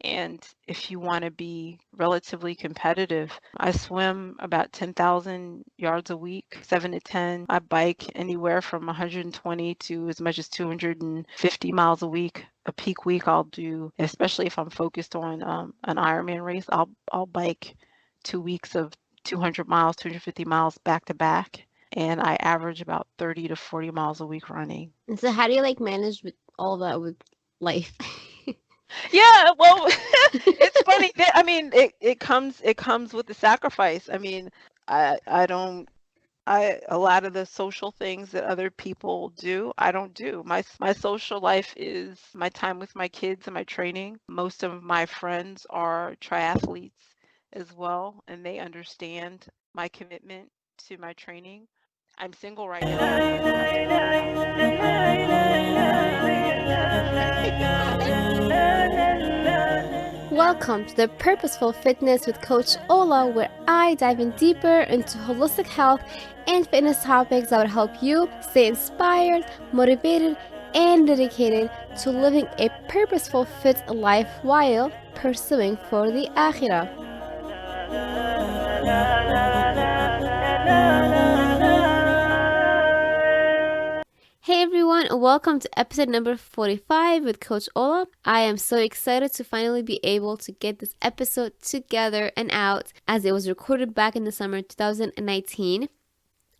And if you want to be relatively competitive, I swim about 10,000 yards a week, 7 to 10. I bike anywhere from 120 to as much as 250 miles a week. A peak week I'll do, especially if I'm focused on an Ironman race, I'll bike 2 weeks of 200 miles, 250 miles back to back. And I average about 30 to 40 miles a week running. And so how do you like manage with all that with life? Yeah, well, it's funny that I mean it comes with the sacrifice. I mean, I don't I a lot of the social things that other people do, I don't do. My social life is my time with my kids and my training. Most of my friends are triathletes as well, and they understand my commitment to my training. I'm single right now, but Welcome to the Purposeful Fitness with Coach Ola, where I dive in deeper into holistic health and fitness topics that would help you stay inspired, motivated, and dedicated to living a purposeful fit life while pursuing for the Akhirah. Hey everyone, welcome to episode number 45 with Coach Ola. I am so excited to finally be able to get this episode together and out as it was recorded back in the summer 2019.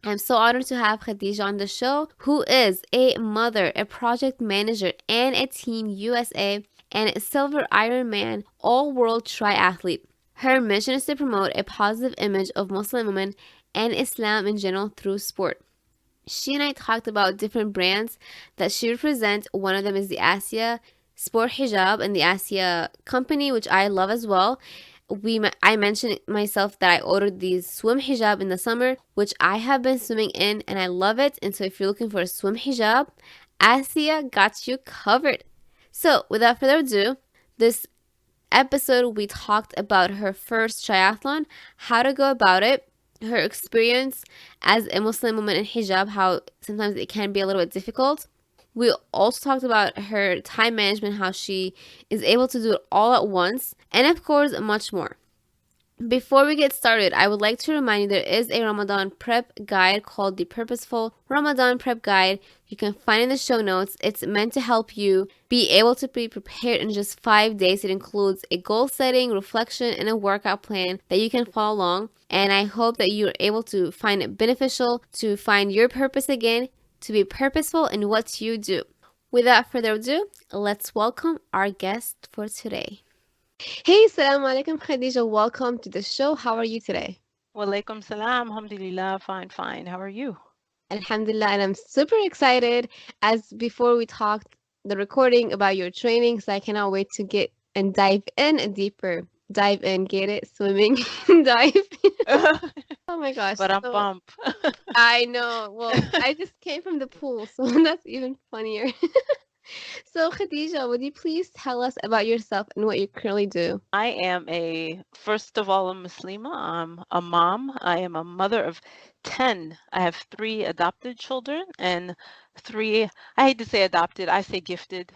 I'm so honored to have Khadijah on the show, who is a mother, a project manager, and a Team USA and a Silver Ironman all-world triathlete. Her mission is to promote a positive image of Muslim women and Islam in general through sport. She and I talked about different brands that she represents. One of them is the Aisha Sport Hijab and the Aisha company, which I love as well. I mentioned myself that I ordered these swim hijab in the summer, which I have been swimming in and I love it. And so if you're looking for a swim hijab, Aisha got you covered. So without further ado, this episode we talked about her first triathlon, how to go about it, her experience as a Muslim woman in hijab, how sometimes it can be a little bit difficult. We also talked about her time management, how she is able to do it all at once, and of course, much more. Before we get started, I would like to remind you there is a Ramadan prep guide called the Purposeful Ramadan Prep Guide. You can find in the show notes. It's meant to help you be able to be prepared in just 5 days. It includes a goal setting, reflection, and a workout plan that you can follow along. And I hope that you're able to find it beneficial to find your purpose again, to be purposeful in what you do. Without further ado, let's welcome our guest for today. Hey, Assalamu alaikum, Khadijah. Welcome to the show. How are you today? Walaikum salam, alhamdulillah, fine, fine. How are you? Alhamdulillah, and I'm super excited as before we talked the recording about your training, so I cannot wait to get and dive in deeper. Dive in, get it? Swimming, dive. Oh my gosh. But I'm So bump. I know. Well, I just came from the pool, so that's even funnier. So, Khadijah, would you please tell us about yourself and what you currently do? I am first of all, a Muslima. I'm a mom. I am a mother of 10. I have three adopted children and three, I hate to say adopted, I say gifted,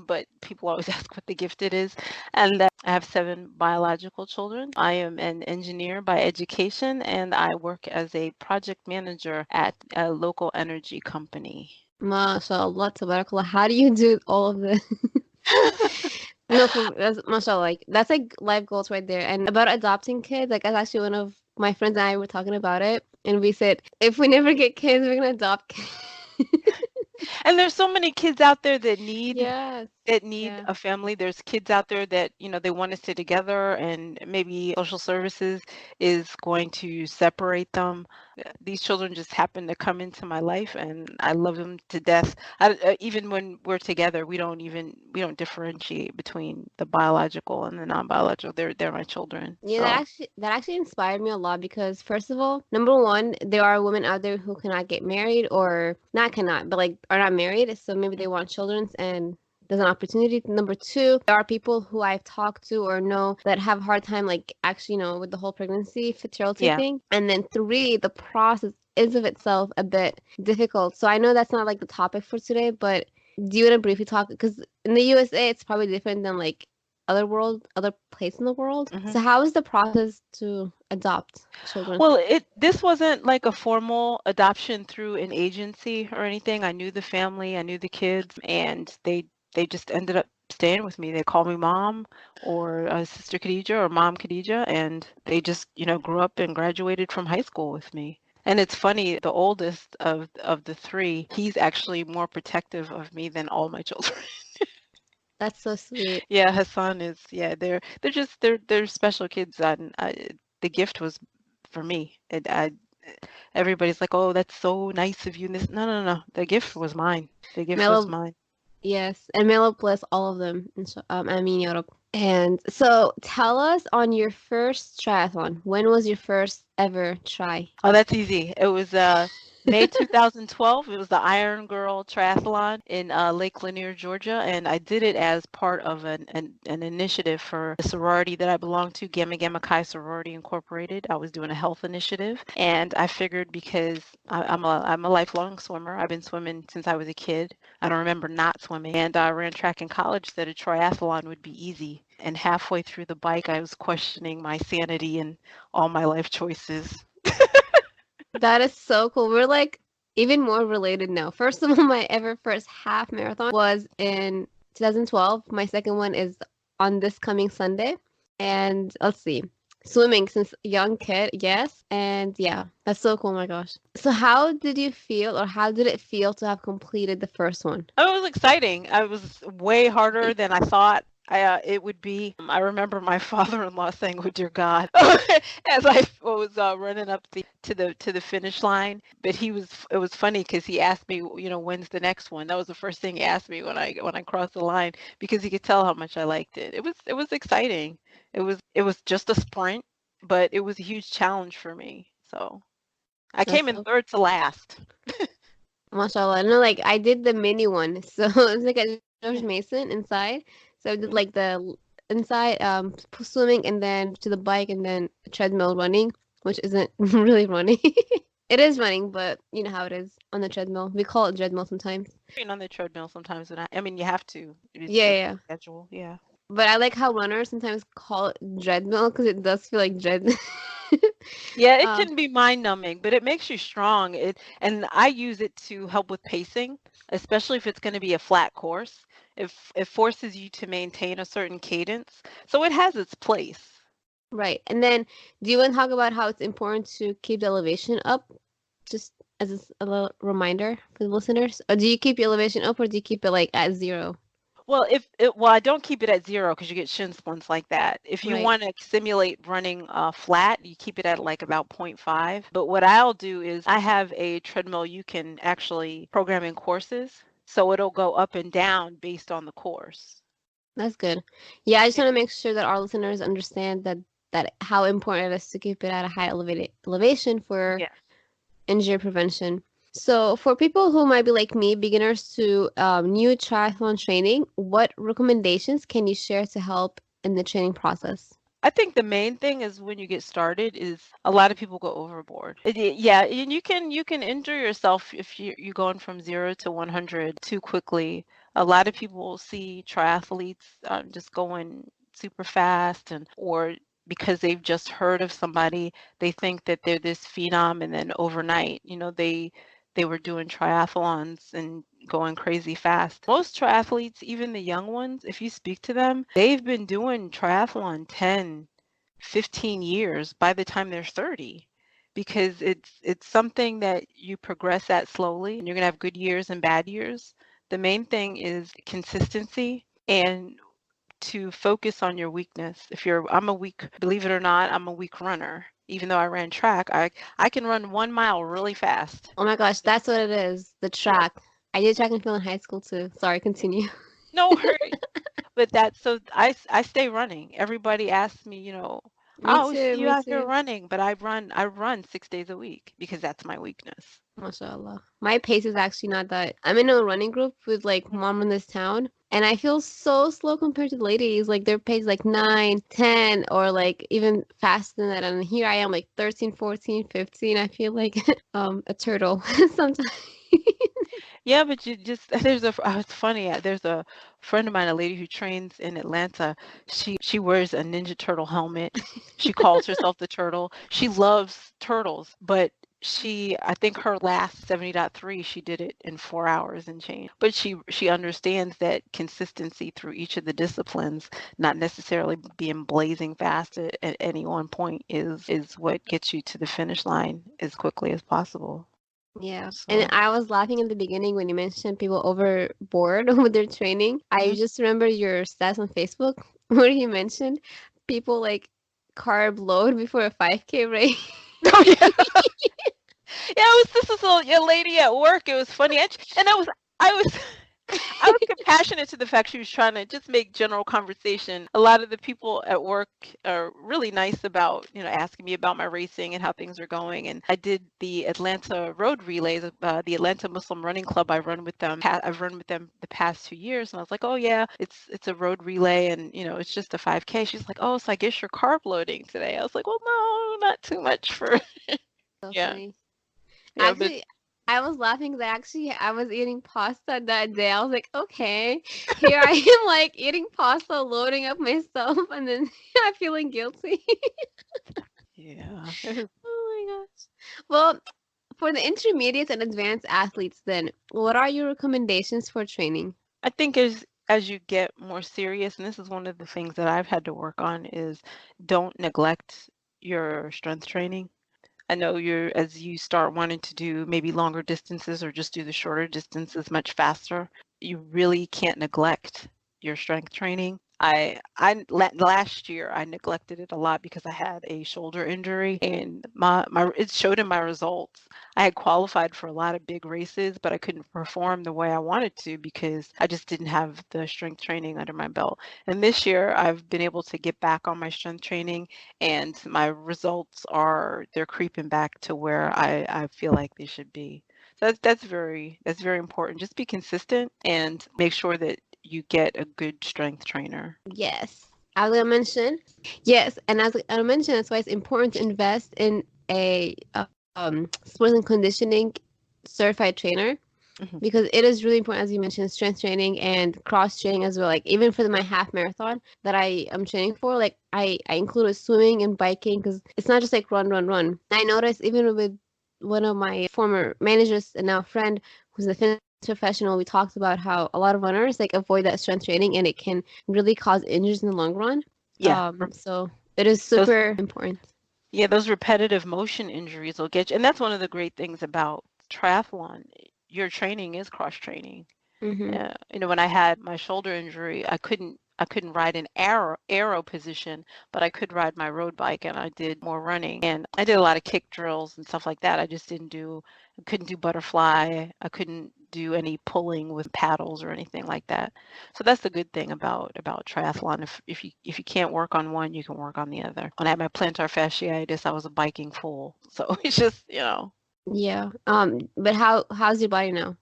but people always ask what the gifted is. And I have seven biological children. I am an engineer by education and I work as a project manager at a local energy company. MashaAllah, tabarakallah. How do you do all of this? No, that's mashallah. Like that's like life goals right there. And about adopting kids, like that's actually one of my friends and I were talking about it, and we said if we never get kids, we're gonna adopt kids. And there's so many kids out there that need Yes. Yeah. a family. There's kids out there that, they want to stay together and maybe social services is going to separate them. These children just happen to come into my life and I love them to death. Even when we're together, we don't differentiate between the biological and the non-biological. They're my children. Yeah, So, that actually inspired me a lot because first of all, number one, there are women out there who cannot get married or not cannot, but like are not married, so maybe they want children and there's an opportunity. Number two, there are people who I've talked to or know that have a hard time like actually, with the whole pregnancy fertility yeah. thing. And then three, the process is of itself a bit difficult. So I know that's not like the topic for today, but do you want to briefly talk? Because in the USA, it's probably different than like other place in the world. Mhm. So how is the process to adopt children? Well, this wasn't like a formal adoption through an agency or anything. I knew the family, I knew the kids, and they just ended up staying with me. They called me mom or Sister Khadijah or Mom Khadijah, and they just, grew up and graduated from high school with me. And it's funny, the oldest of the three, he's actually more protective of me than all my children. That's so sweet. Yeah, Hassan is, yeah, they're special kids, and the gift was for me. Everybody's like, "Oh, that's so nice of you." And this, no, no, no, the gift was mine. The gift was Melo, mine. yes, and Melo bless all of them. I mean, Europe. And so tell us on your first triathlon. When was your first ever try? Oh, that's easy. It was May 2012. It was the Iron Girl Triathlon in Lake Lanier, Georgia, and I did it as part of an initiative for the sorority that I belong to, Gamma Gamma Chi Sorority Incorporated. I was doing a health initiative, and I figured because I'm a lifelong swimmer. I've been swimming since I was a kid. I don't remember not swimming, and I ran track in college. That a triathlon would be easy. And halfway through the bike, I was questioning my sanity and all my life choices. That is so cool. We're like even more related now. First of all, my ever first half marathon was in 2012. My second one is on this coming Sunday. And let's see. Swimming since a young kid, yes. And yeah, that's so cool. Oh my gosh. So how did you feel or how did it feel to have completed the first one? Oh, it was exciting. It was way harder than I thought it would be. I remember my father-in-law saying, "Oh dear God," as I was running up to the finish line. But it was funny because he asked me, when's the next one? That was the first thing he asked me when I crossed the line because he could tell how much I liked it. It was exciting. It was just a sprint, but it was a huge challenge for me. So I That's came in so third to last. mashallah. No, like I did the mini one. So it's like a George Mason inside. So I did like the inside swimming and then to the bike and then treadmill running, which isn't really running. It is running, but you know how it is on the treadmill. We call it treadmill sometimes. Being on the treadmill sometimes, and I mean, you have to. It's Yeah, a yeah. schedule. Yeah. But I like how runners sometimes call it treadmill because it does feel like dread. Yeah, it um, can be mind numbing, but it makes you strong. And I use it to help with pacing, especially if it's going to be a flat course. It forces you to maintain a certain cadence. So it has its place. right. And then, do you want to talk about how it's important to keep the elevation up? Just as a little reminder for the listeners. Or do you keep your elevation up or do you keep it like at 0? Well, I don't keep it at 0 because you get shin splints like that. If you Right. want to simulate running flat, you keep it at like about 0.5. But what I'll do is I have a treadmill you can actually program in courses, so it'll go up and down based on the course. That's good. Yeah, I just Yeah. want to make sure that our listeners understand that how important it is to keep it at a high elevated elevation for Yeah. injury prevention. So, for people who might be like me, beginners to new triathlon training, what recommendations can you share to help in the training process? I think the main thing is when you get started is a lot of people go overboard. Yeah, and you can injure yourself if you're going from 0 to 100 too quickly. A lot of people see triathletes just going super fast, and or because they've just heard of somebody, they think that they're this phenom, and then overnight, they were doing triathlons and going crazy fast. Most triathletes, even the young ones, if you speak to them, they've been doing triathlon 10, 15 years by the time they're 30 because it's something that you progress at slowly and you're going to have good years and bad years. The main thing is consistency and to focus on your weakness. I'm a weak, believe it or not, I'm a weak runner. Even though I ran track, I can run 1 mile really fast. Oh my gosh, that's what it is. The Yeah. track. I did track and field in high school too. Sorry, continue. No hurry. But so I stay running. Everybody asks me, Me "Oh, we too, see you me out here too. running," but I run 6 days a week because that's my weakness. MashaAllah. My pace is actually not that. I'm in a running group with like Mhm. mom in this town, and I feel so slow compared to the ladies. Like their pace is like 9, 10, or like even faster than that. And here I am like 13, 14, 15. I feel like a turtle sometimes. Yeah, but you just it's funny. There's a friend of mine, a lady who trains in Atlanta. She wears a Ninja Turtle helmet. She calls herself the Turtle. She loves turtles, but I think her last 70.3, she did it in 4 hours and change. But she understands that consistency through each of the disciplines, not necessarily being blazing fast at any one point, is what gets you to the finish line as quickly as possible. Yeah. And So. I was laughing in the beginning when you mentioned people overboard with their training. I Mhm. just remember your stats on Facebook where you mentioned people like carb load before a 5K race. Oh yeah. Yeah, this was a lady at work. It was funny, and I was I was compassionate to the fact she was trying to just make general conversation. A lot of the people at work are really nice about, asking me about my racing and how things are going. And I did the Atlanta road relays, the Atlanta Muslim Running Club. I've run with them the past 2 years, and I was like, oh yeah, it's a road relay, and it's just a 5K. She's like, oh, so I guess you're carb loading today. I was like, well, no, not too much for So yeah, funny. yeah, but Actually, I was laughing because I was eating pasta that day. I was like, okay, here I am like eating pasta, loading up myself, and then I'm feeling guilty. yeah. Oh my gosh. Well, for the intermediate and advanced athletes, then, what are your recommendations for training? I think as you get more serious, and this is one of the things that I've had to work on, is don't neglect your strength training. I know as you start wanting to do maybe longer distances or just do the shorter distances much faster, you really can't neglect your strength training. Last year I neglected it a lot because I had a shoulder injury, and my it showed in my results. I had qualified for a lot of big races, but I couldn't perform the way I wanted to because I just didn't have the strength training under my belt. And this year I've been able to get back on my strength training, and my results they're creeping back to where I feel like they should be. So that's very important. Just be consistent and make sure that you get a good strength trainer. Yes. As I mentioned, yes, and as I mentioned, that's why it's important to invest in a sports and conditioning certified trainer Mhm. because it is really important, as you mentioned, strength training and cross training as well. Like even for my half marathon that I am training for, like I included swimming and biking because it's not just like run, run, run. I noticed even with one of my former managers and now friend who's a fitness professional, we talked about how a lot of runners like avoid that strength training and it can really cause injuries in the long run. Yeah, So it is those super important. those repetitive motion injuries will get you, and that's one of the great things about triathlon. Your training is cross training. Mm-hmm. When I had my shoulder injury, I couldn't ride an arrow position, but I could ride my road bike, and I did more running, and I did a lot of kick drills and stuff like that. I couldn't do butterfly. I couldn't do any pulling with paddles or anything like that. So that's the good thing about triathlon. If you can't work on one, you can work on the other. When I had my plantar fasciitis, I was a biking fool. So it's just. Yeah. But how's your body now?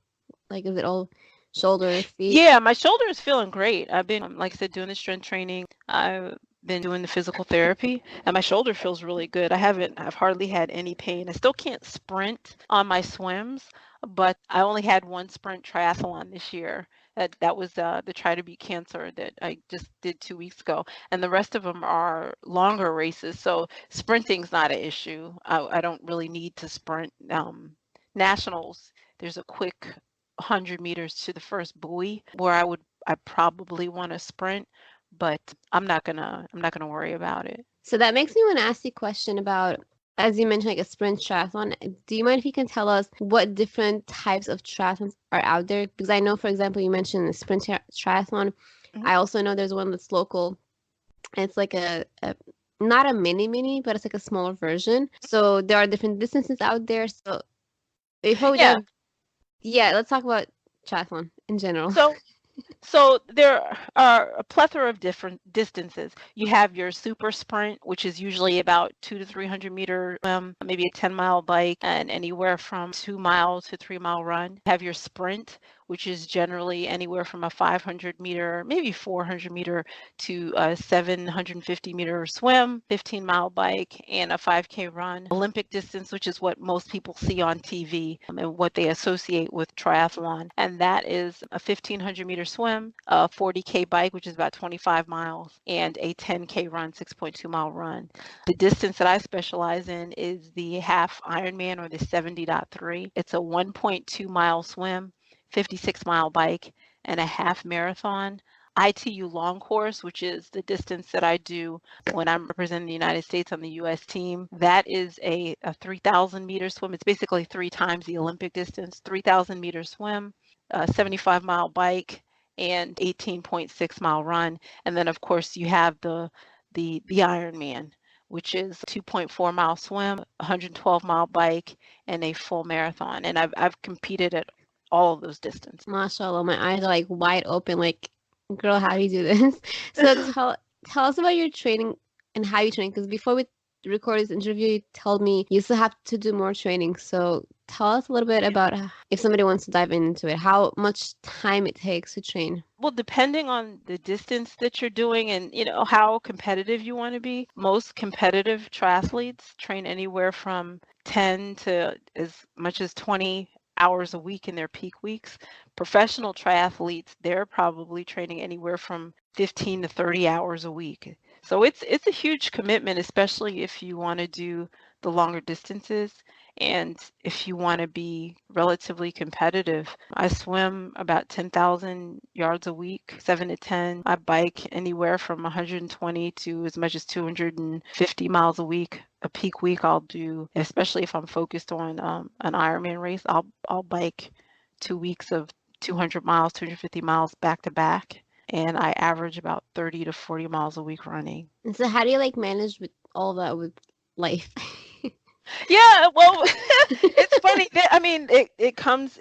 Like, is it all shoulder, feet? Yeah, my shoulder is feeling great. I've been, like I said, doing the strength training. I've been doing the physical therapy, and my shoulder feels really good. I've hardly had any pain. I still can't sprint on my swims, but I only had one sprint triathlon this year. That was the Try to Beat Cancer that I just did 2 weeks ago, and the rest of them are longer races. So sprinting's not an issue. I don't really need to sprint. Nationals, there's a quick 100 meters to the first buoy where I probably want to sprint, but I'm not gonna worry about it. So that makes me want to ask you a question about, as you mentioned, like a sprint triathlon. Do you mind if you can tell us what different types of triathlons are out there? Because I know, for example, you mentioned the sprint triathlon. Mhm. I also know there's one that's local. It's like a not a mini, but it's like a smaller version. So there are different distances out there. So before we Yeah. dive, yeah, let's talk about triathlon in general. So So there are a plethora of different distances. You have your super sprint, which is usually about 2 to 300 meter swim, maybe a 10-mile bike, and anywhere from 2 mile to 3 mile run. You have your sprint, which is generally anywhere from a 500 meter, maybe 400 meter to a 750 meter swim, 15-mile bike, and a 5K run. Olympic distance, which is what most people see on TV and what they associate with triathlon. And that is a 1,500 meter swim, a 40K bike, which is about 25 miles, and a 10K run, 6.2-mile run. The distance that I specialize in is the half Ironman, or the 70.3. It's a 1.2-mile swim, 56-mile bike, and a half marathon. ITU long course, which is the distance that I do when I'm representing the United States on the US team. That is a 3,000 meter swim. It's basically 3 times the Olympic distance, 3,000 meter swim, a 75-mile bike, and 18.6-mile run. And then of course you have the Ironman, which is 2.4-mile swim, 112-mile bike, and a full marathon. And I've competed at all of those distances. Mashallah, my eyes are like wide open, like, girl, how do you do this? So tell us about your training and how you train, because before we record this interview, you told me you still have to do more training. So tell us a little bit about if somebody wants to dive into it, how much time it takes to train. Well, depending on the distance that you're doing and how competitive you want to be, most competitive triathletes train anywhere from 10 to as much as 20 hours a week in their peak weeks. Professional triathletes, they're probably training anywhere from 15 to 30 hours a week. So it's a huge commitment, especially if you want to do the longer distances and if you want to be relatively competitive. I swim about 10,000 yards a week, 7 to 10. I bike anywhere from 120 to as much as 250 miles a week. A peak week I'll do, especially if I'm focused on an Ironman race, I'll bike 2 weeks of 200 miles, 250 miles back to back. And I average about 30 to 40 miles a week running. And so how do you manage with all that with life? Yeah, well, it's funny. I mean, it comes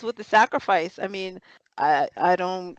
with the sacrifice. I mean, I don't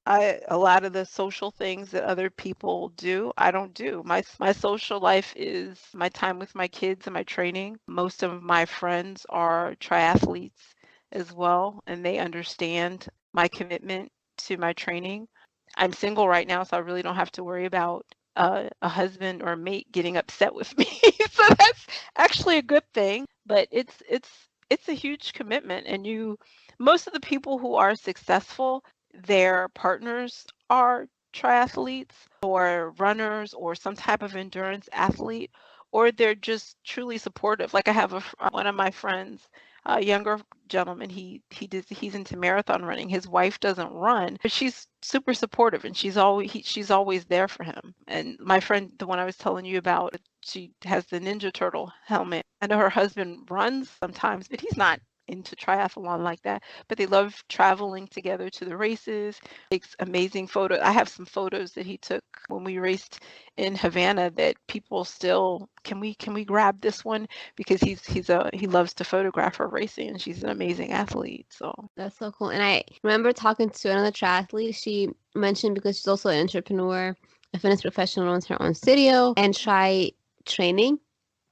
a lot of the social things that other people do, I don't do. My social life is my time with my kids and my training. Most of my friends are triathletes as well, and they understand my commitment to my training. I'm single right now, so I really don't have to worry about a husband or a mate getting upset with me. So that's actually a good thing. But it's a huge commitment, and most of the people who are successful, their partners are triathletes or runners or some type of endurance athlete, or they're just truly supportive. Like I have one of my friends, a younger gentleman, he's into marathon running. His wife doesn't run, but she's super supportive and she's always there for him. And my friend, the one I was telling you about, she has the Ninja Turtle helmet. I know her husband runs sometimes, but he's not into triathlon like that, but they love traveling together to the races. Takes amazing photos. I have some photos that he took when we raced in Havana that people still, can we grab this one, because he loves to photograph her racing, and she's an amazing athlete. So that's so cool. And I remember talking to another triathlete. She mentioned, because she's also an entrepreneur, a fitness professional, runs her own studio and try training.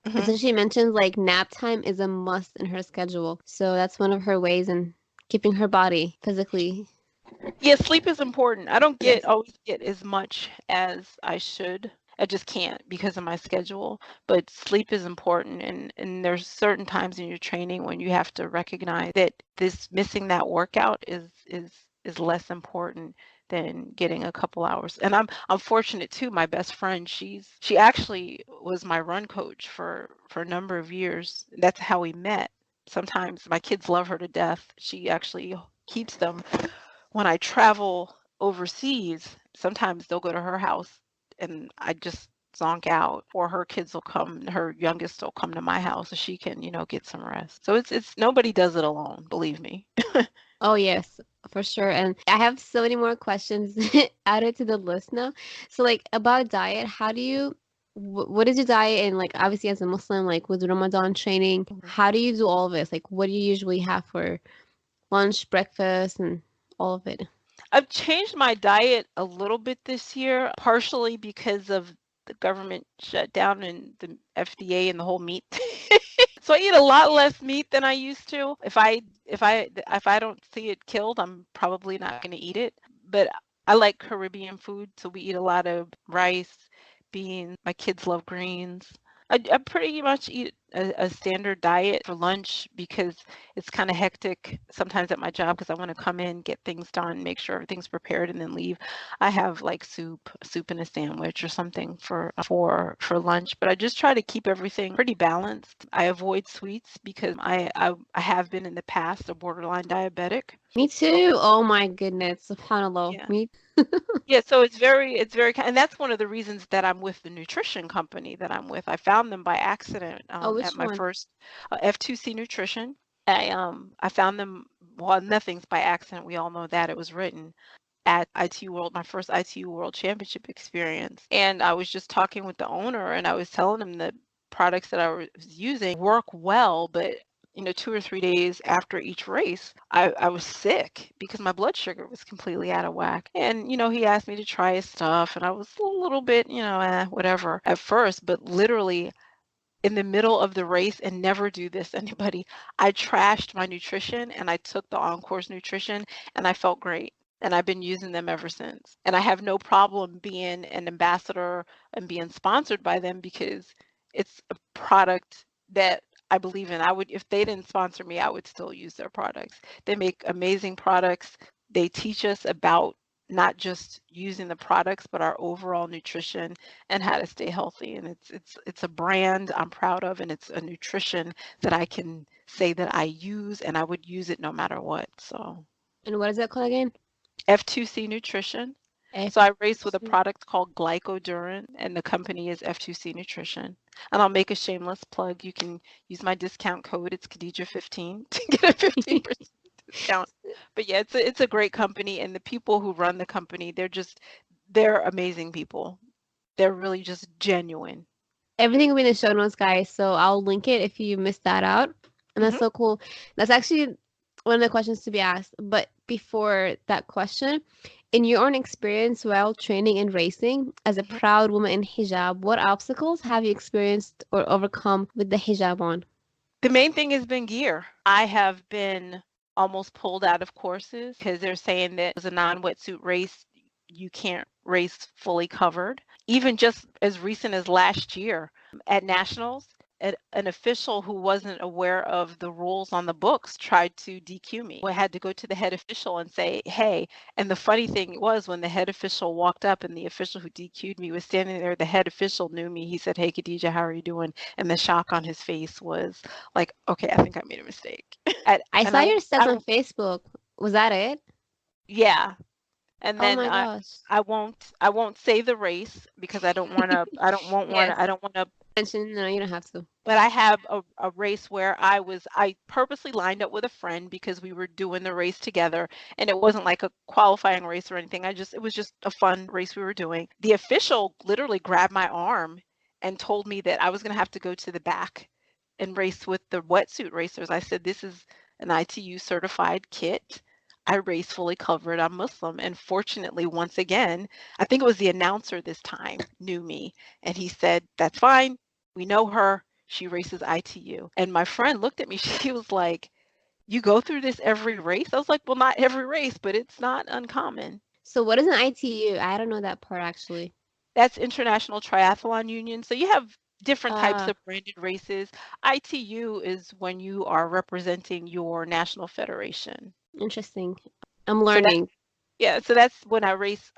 And so she mentions nap time is a must in her schedule. So that's one of her ways in keeping her body physically. Yeah, sleep is important. I don't always get as much as I should. I just can't because of my schedule. But sleep is important, and there's certain times in your training when you have to recognize that missing that workout is less important than getting a couple hours. And I'm fortunate too. My best friend, she actually was my run coach for a number of years. That's how we met. Sometimes my kids love her to death. She actually keeps them. When I travel overseas, sometimes they'll go to her house and I just zonk out, or her kids will come, her youngest will come to my house so she can, get some rest. So it's nobody does it alone, believe me. Oh, yes, for sure. And I have so many more questions added to the list now. So, about diet, what is your diet? And, obviously, as a Muslim, with Ramadan training, how do you do all of this? What do you usually have for lunch, breakfast, and all of it? I've changed my diet a little bit this year, partially because of the government shutdown and the FDA and the whole meat. So I eat a lot less meat than I used to. If I don't see it killed, I'm probably not going to eat it. But I like Caribbean food, so we eat a lot of rice, beans. My kids love greens. I pretty much eat a standard diet for lunch because it's kind of hectic sometimes at my job because I want to come in, get things done, make sure everything's prepared, and then leave. I have like soup and a sandwich or something for lunch, but I just try to keep everything pretty balanced. I avoid sweets because I have been in the past a borderline diabetic. Me So too. Oh my goodness. SubhanAllah. yeah. Me. Yeah, so it's very, and that's one of the reasons that I'm with the nutrition company that I'm with. I found them by accident Oh, at which my one? first F2C Nutrition. I found them, well, nothing's by accident. We all know that it was written at ITU World, my first ITU World Championship experience. And I was just talking with the owner and I was telling him that products that I was using work well, but 2 or 3 days after each race, I was sick because my blood sugar was completely out of whack. And, he asked me to try his stuff and I was a little bit, whatever at first, but literally in the middle of the race, and never do this anybody, I trashed my nutrition and I took the on-course nutrition and I felt great. And I've been using them ever since. And I have no problem being an ambassador and being sponsored by them because it's a product that I believe in. I would, if they didn't sponsor me, I would still use their products. They make amazing products. They teach us about not just using the products, but our overall nutrition and how to stay healthy. And it's a brand I'm proud of, and it's a nutrition that I can say that I use, and I would use it no matter what. So And what is that called again? F2C Nutrition. So I race with a FC. product called Glycodurin, and the company is F2C Nutrition. And I'll make a shameless plug. You can use my discount code. It's Khadijah15 to get a 15% discount. But yeah, it's a great company, and the people who run the company, they're amazing people. They're really just genuine. Everything will be in the show notes, guys. So I'll link it if you missed that out. And that's Hmm. so cool. That's actually one of the questions to be asked. But before that question, in your own experience while training and racing, as a Hmm. proud woman in hijab, what obstacles have you experienced or overcome with the hijab on? The main thing has been gear. I have been almost pulled out of courses because they're saying that it was a non-wetsuit race. You can't race fully covered. Even just as recent as last year at nationals, an official who wasn't aware of the rules on the books tried to DQ me. I had to go to the head official and say, hey. And the funny thing was, when the head official walked up and the official who DQ'd me was standing there, the head official knew me. He said, hey, Khadijah, how are you doing? And the shock on his face was like, okay, I think I made a mistake. I And saw your stats I, on Facebook. Was that it? yeah. And Oh then my gosh. I won't say the race because Yes. I don't want to. Mention, no, you don't have to. But I have a race where I purposely lined up with a friend because we were doing the race together, and it wasn't like a qualifying race or anything. It was just a fun race we were doing. The official literally grabbed my arm and told me that I was going to have to go to the back and race with the wetsuit racers. I said, this is an ITU certified kit. I race fully covered. I'm Muslim. And fortunately, once again, I think it was the announcer this time knew me. And he said, that's fine. We know her. She races ITU. And my friend looked at me. She was like, you go through this every race? I was like, well, not every race, but it's not uncommon. So what is an ITU? I don't know that part actually. That's International Triathlon Union. So you have different types Ah, of branded races. ITU is when you are representing your national federation. interesting. I'm So that's, learning. yeah, so that's when I race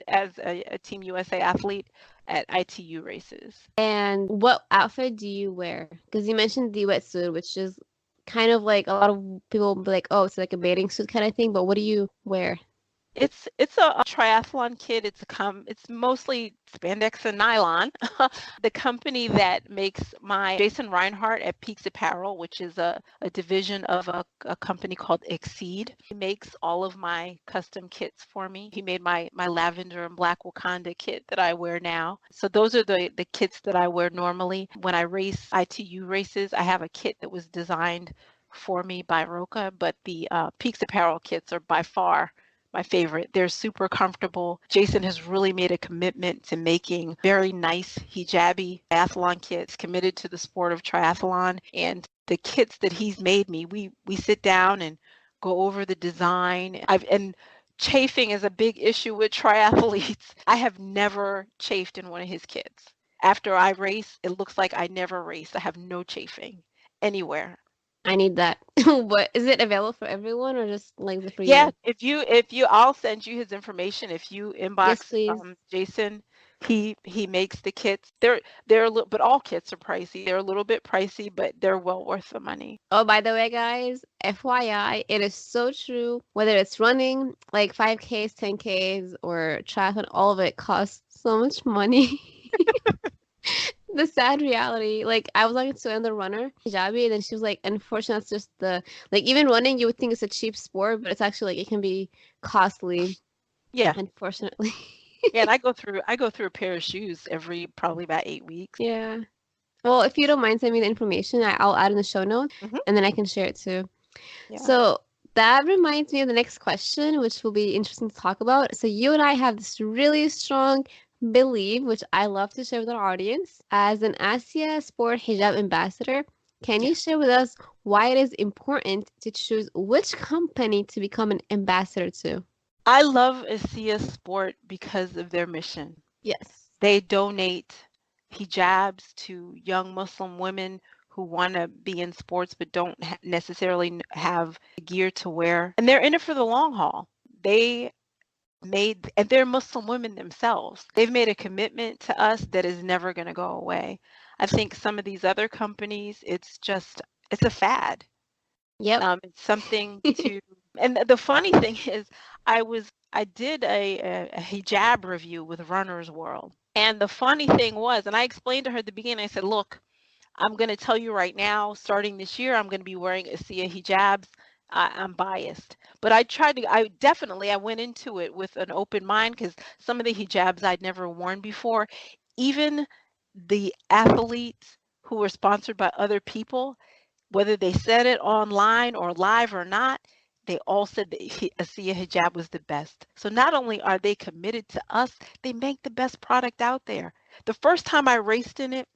as a Team USA athlete at ITU races. And what outfit do you wear? Because you mentioned the wetsuit, which is kind of like a lot of people will be like, oh, it's like a bathing suit kind of thing. But what do you wear? It's a triathlon kit. It's mostly spandex and nylon. The company that makes my Jason Reinhardt at Peaks Apparel, which is a division of a company called Exceed, he makes all of my custom kits for me. He made my lavender and black Wakanda kit that I wear now. So those are the kits that I wear normally. When I race ITU races, I have a kit that was designed for me by Roca, but the Peaks Apparel kits are by far my favorite. They're super comfortable. Jason has really made a commitment to making very nice hijabi triathlon kits, committed to the sport of triathlon. And the kits that he's made me, we sit down and go over the design. And chafing is a big issue with triathletes. I have never chafed in one of his kits. After I race, it looks like I never raced. I have no chafing anywhere. I need that. What is it available for everyone or just like for Yeah, you? if you I'll send you his information. If you Yes, inbox please. Jason, he makes the kits. They're a little, but all kits are pricey. They're a little bit pricey, but they're well worth the money. Oh, by the way, guys, FYI, it is so true. Whether it's running, like 5Ks, 10Ks, or triathlon, all of it costs so much money. The sad reality, like I was talking to another runner, hijabi, and then she was like, unfortunately, that's just the like even running, you would think it's a cheap sport, but it's actually like it can be costly, Yeah. unfortunately. Yeah, and I go through a pair of shoes every probably about 8 weeks. Yeah. Well, if you don't mind sending me the information, I'll add in the show notes Hmm. and then I can share it too. Yeah. So that reminds me of the next question, which will be interesting to talk about. So you and I have this really strong belief, which I love to share with our audience. As an Asia Sport Hijab ambassador, can Yeah. you share with us why it is important to choose which company to become an ambassador to? I love Asia Sport because of their mission. Yes. They donate hijabs to young Muslim women who want to be in sports but don't necessarily have gear to wear. And they're in it for the long haul. They and they're Muslim women themselves. They've made a commitment to us that is never going to go away. I think some of these other companies, it's a fad. Yep. It's something to, and the funny thing is, I did a hijab review with Runner's World. And the funny thing was, and I explained to her at the beginning, I said, look, I'm going to tell you right now, starting this year, I'm going to be wearing Asiya hijabs. I'm biased, but I went into it with an open mind because some of the hijabs I'd never worn before, even the athletes who were sponsored by other people, whether they said it online or live or not, they all said that Asiya hijab was the best. So not only are they committed to us, they make the best product out there. The first time I raced in it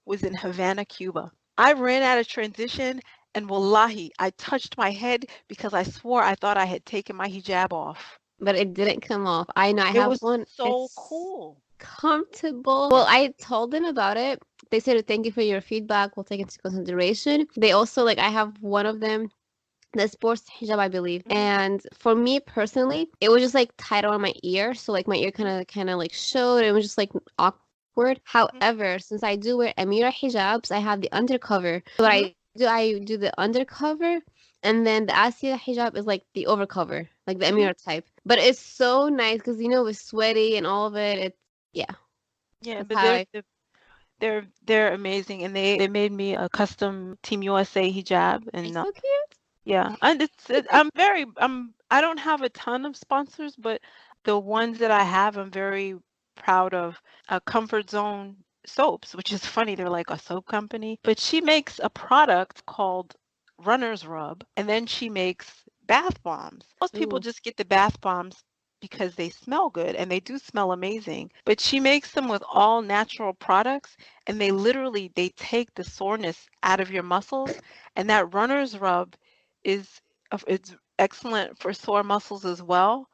was in Havana, Cuba. I ran out of transition and wallahi, I touched my head because I swore I thought I had taken my hijab off. But it didn't come off. I know I It have was one. so It's cool. comfortable. Well, Yeah. I told them about it. They said thank you for your feedback. We'll take it into consideration. They also like I have one of them, the sports hijab, I believe. Mhm, And for me personally, it was just like tied on my ear, so like my ear mhm, kind of like showed. It was just like awkward. mhm, However, since I do wear Amira hijabs, I have the undercover. So what mhm, I do the undercover, and then the Asiya hijab is like the overcover, like the mhm. Amira type. But it's so nice because you know it's sweaty and all of it. It's yeah, Yeah, that's but how I. they're amazing, and they made me a custom Team USA hijab, It's and so cute. yeah, and I don't have a ton of sponsors, but the ones that I have, I'm very proud of. Comfort Zone soaps, which is funny, they're like a soap company, but she makes a product called Runner's Rub, and then she makes bath bombs. Most people Ooh, just get the bath bombs because they smell good, and they do smell amazing, but she makes them with all natural products, and they take the soreness out of your muscles, and that Runner's Rub it's excellent for sore muscles as well.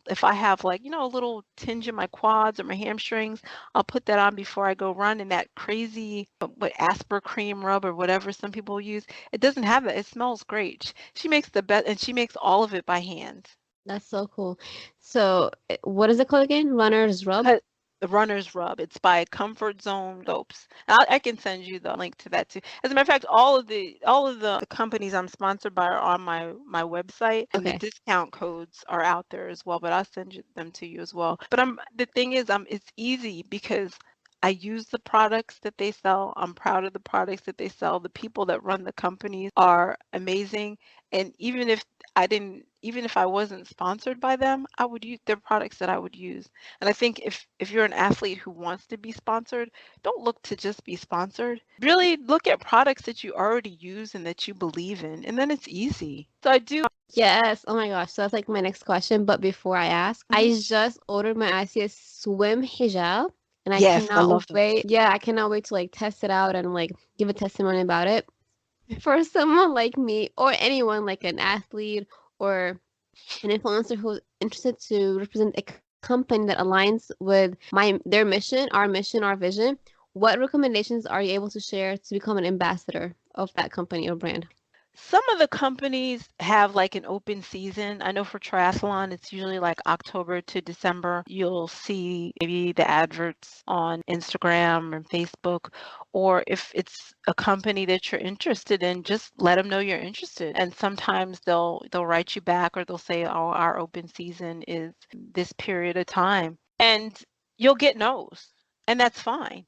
If I have like, a little tinge in my quads or my hamstrings, I'll put that on before I go run, and that crazy what Asper cream rub or whatever some people use, it doesn't have that. It smells great. She makes the best, and she makes all of it by hand. that's so cool. So, what is it called again? Runner's Rub? Cut the Runner's Rub. It's by Comfort Zone Soaps. I can send you the link to that too. As a matter of fact, all of the companies I'm sponsored by are on my website, and the Okay. discount codes are out there as well. But I'll send them to you as well. But the thing is, it's easy because I use the products that they sell. I'm proud of the products that they sell. The people that run the companies are amazing. And even if I wasn't sponsored by them, I would use their products that I would use. And I think if you're an athlete who wants to be sponsored, don't look to just be sponsored. Really look at products that you already use and that you believe in, and then it's easy. So I do Yes. Oh my gosh. So that's like my next question. But before I ask, Mhm. I just ordered my ICS swim hijab and I Yes, I cannot love those. wait. Yeah, I cannot wait to like test it out and like give a testimony about it. For someone like me or anyone like an athlete or an influencer who's interested to represent a company that aligns with their mission, our vision, what recommendations are you able to share to become an ambassador of that company or brand? Some of the companies have like an open season. I know for triathlon, it's usually like October to December. You'll see maybe the adverts on Instagram or Facebook, or if it's a company that you're interested in, just let them know you're interested. And sometimes they'll write you back or they'll say, "Oh, our open season is this period of time." And you'll get no's, and that's fine.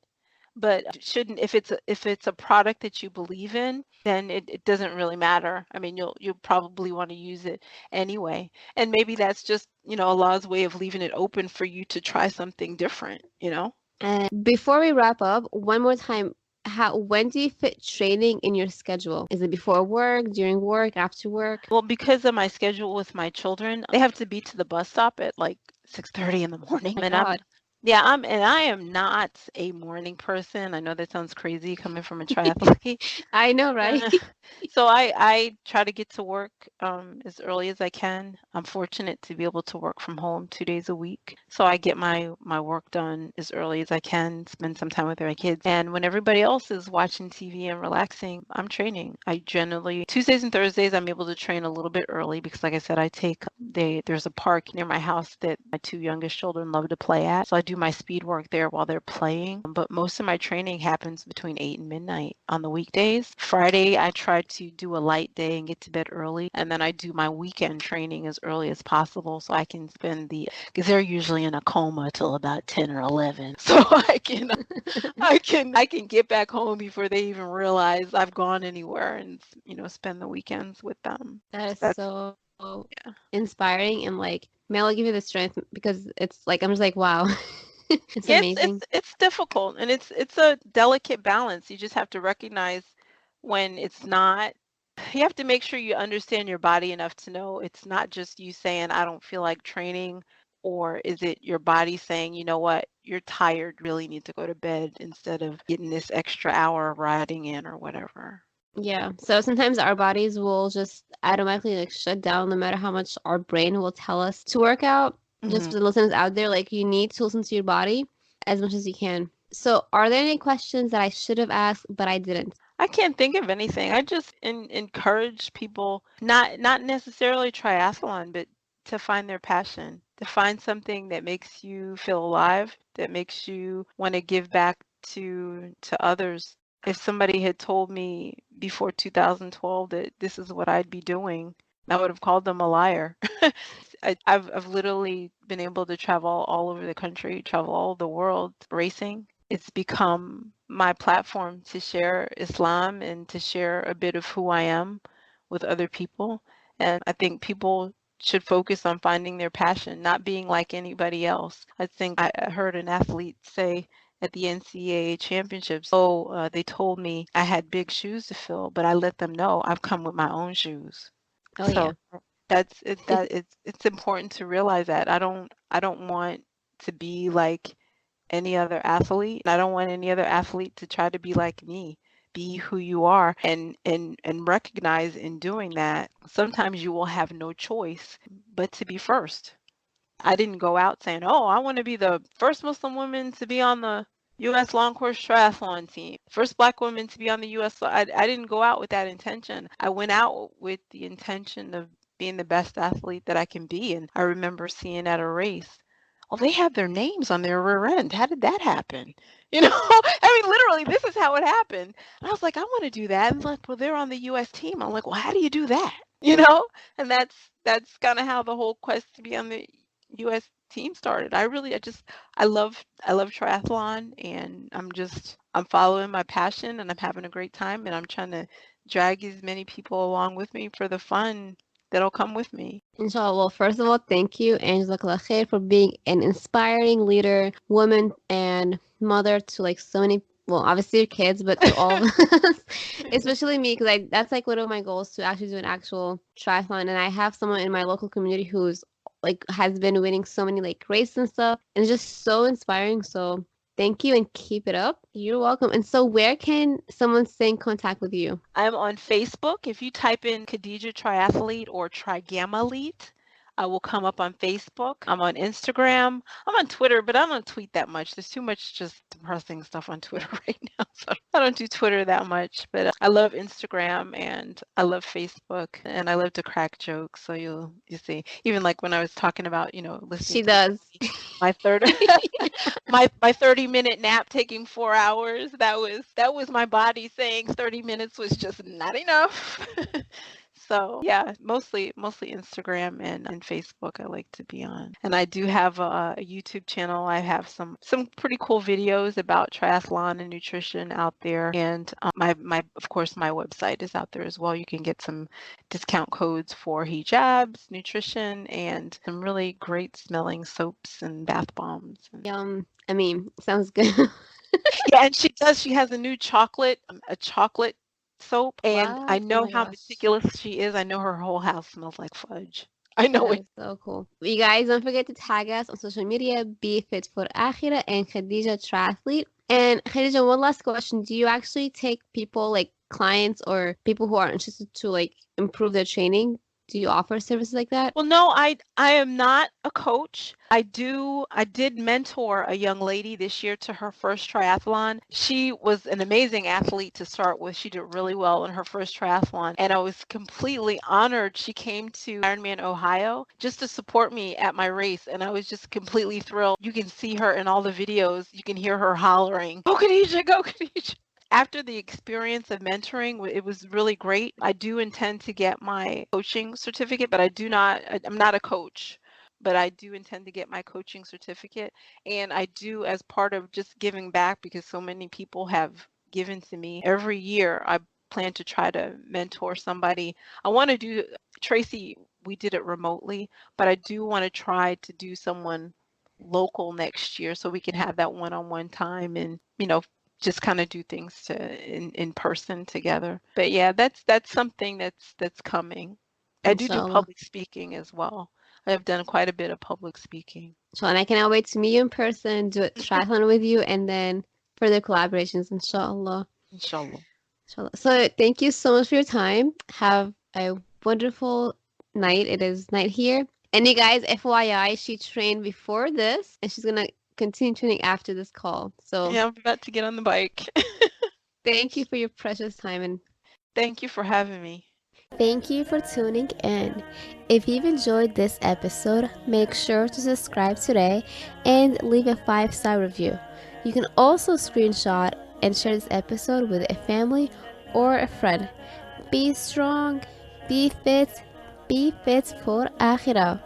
But shouldn't if it's a product that you believe in, then it doesn't really matter. I mean, you'll probably want to use it anyway. And maybe that's just, Allah's way of leaving it open for you to try something different, you know? And before we wrap up, one more time, when do you fit training in your schedule? Is it before work, during work, after work? Well, because of my schedule with my children, they have to be to the bus stop at like 6:30 in the morning. My And God. I am not a morning person. I know that sounds crazy coming from a triathlete. I know, right? Uh, so I try to get to work as early as I can. I'm fortunate to be able to work from home 2 days a week. So I get my work done as early as I can, spend some time with my kids. And when everybody else is watching TV and relaxing, I'm training. I generally Tuesdays and Thursdays I'm able to train a little bit early because like I said, there's a park near my house that my two youngest children love to play at. So I do my speed work there while they're playing. But most of my training happens between 8 and midnight on the weekdays. Friday, I try to do a light day and get to bed early. And then I do my weekend training as early as possible so I can because they're usually in a coma till about 10 or 11. So I can get back home before they even realize I've gone anywhere and, spend the weekends with them. That So is that's, so yeah. inspiring and like may Allah give you the strength because it's like I'm just like wow. It's Yeah, it's amazing. it's difficult and it's a delicate balance. You just have to recognize when it's not. You have to make sure you understand your body enough to know it's not just you saying, I don't feel like training, or is it your body saying, you know what, you're tired, really need to go to bed instead of getting this extra hour of riding in or whatever. Yeah. So sometimes our bodies will just automatically like shut down no matter how much our brain will tell us to work out. Just Hmm. for the listeners out there, like you need to listen to your body as much as you can. So are there any questions that I should have asked but I didn't? I can't think of anything. I just encourage people, not necessarily triathlon, but to find their passion, to find something that makes you feel alive, that makes you want to give back to others. If somebody had told me before 2012 that this is what I'd be doing, I would have called them a liar. I've literally been able to travel all over the country, travel all over the world racing. It's become my platform to share Islam and to share a bit of who I am with other people. And I think people should focus on finding their passion, not being like anybody else. I think I heard an athlete say at the NCAA championships, they told me I had big shoes to fill, but I let them know I've come with my own shoes. Oh yeah. So it's important to realize that I don't want to be like any other athlete. I don't want any other athlete to try to be like me. Be who you are and recognize in doing that, sometimes you will have no choice but to be first. I didn't go out saying, "Oh, I want to be the first Muslim woman to be on the U.S. long course triathlon team, first Black woman to be on the U.S." I didn't go out with that intention. I went out with the intention of being the best athlete that I can be. And I remember seeing at a race, oh, they have their names on their rear end. How did that happen? I mean, literally, this is how it happened. And I was like, I want to do that. And like, well, they're on the U.S. team. I'm like, well, how do you do that? You know? And that's kind of how the whole quest to be on the U.S. team started. I love triathlon, and I'm following my passion, and I'm having a great time, and I'm trying to drag as many people along with me for the fun that'll come with me. Inshallah. Well, first of all, thank you, and Jazakallah khair for being an inspiring leader, woman, and mother to like so many well, obviously your kids, but to all of us, especially me, because that's like one of my goals to actually do an actual triathlon. And I have someone in my local community who's like has been winning so many like races and stuff, and it's just so inspiring. So thank you and keep it up. You're welcome. And so where can someone stay in contact with you? I'm on Facebook. If you type in Khadijah Triathlete or Trigamalete, I will come up on Facebook. I'm on Instagram. I'm on Twitter, but I don't tweet that much. There's too much just depressing stuff on Twitter right now. So I don't do Twitter that much, but I love Instagram and I love Facebook and I love to crack jokes. So you see, even like when I was talking about, listening She to does. my third my 30-minute nap taking 4 hours, that was my body saying 30 minutes was just not enough. So yeah, mostly Instagram and Facebook I like to be on. And I do have a YouTube channel. I have some pretty cool videos about triathlon and nutrition out there. And my of course my website is out there as well. You can get some discount codes for hijabs, nutrition, and some really great smelling soaps and bath bombs. Yum. I mean, sounds good. Yeah, and she has a new a chocolate soap, and I What? Oh know my how gosh. meticulous she is. I know her whole house smells like fudge. I know That it. is so cool. You guys don't forget to tag us on social media, Be Fit for Akhira and Khadijah Triathlete. And Khadijah, one last question. Do you actually take people like clients or people who are interested to like improve their training? Do you offer services like that? Well, no, I am not a coach. I did mentor a young lady this year to her first triathlon. She was an amazing athlete to start with. She did really well in her first triathlon, and I was completely honored. She came to Ironman Ohio just to support me at my race, and I was just completely thrilled. You can see her in all the videos. You can hear her hollering, "Go Khadijah, go Khadijah." After the experience of mentoring, it was really great. I do intend to get my coaching certificate, but I'm not a coach, but I do intend to get my coaching certificate. And I do, as part of just giving back, because so many people have given to me every year, I plan to try to mentor somebody. I want to do, Tracy, we did it remotely, but I do want to try to do someone local next year so we can have that one-on-one time and, just kind of do things in person together. But yeah, that's something that's coming. I do Inshallah. public speaking as well. I have done quite a bit of public speaking. Inshallah. And I cannot wait to meet you in person, do a triathlon with you, and then further collaborations, inshallah. Inshallah. Inshallah. So thank you so much for your time. Have a wonderful night. It is night here. And you guys, FYI, she trained before this and she's gonna continue training after this call. So Yeah, I'm about to get on the bike. thank you for your precious time and Thank you for having me. thank you for tuning in. If you've enjoyed this episode, make sure to subscribe today and leave a 5-star review. You can also screenshot and share this episode with a family or a friend. Be strong, be fit for Akhirah.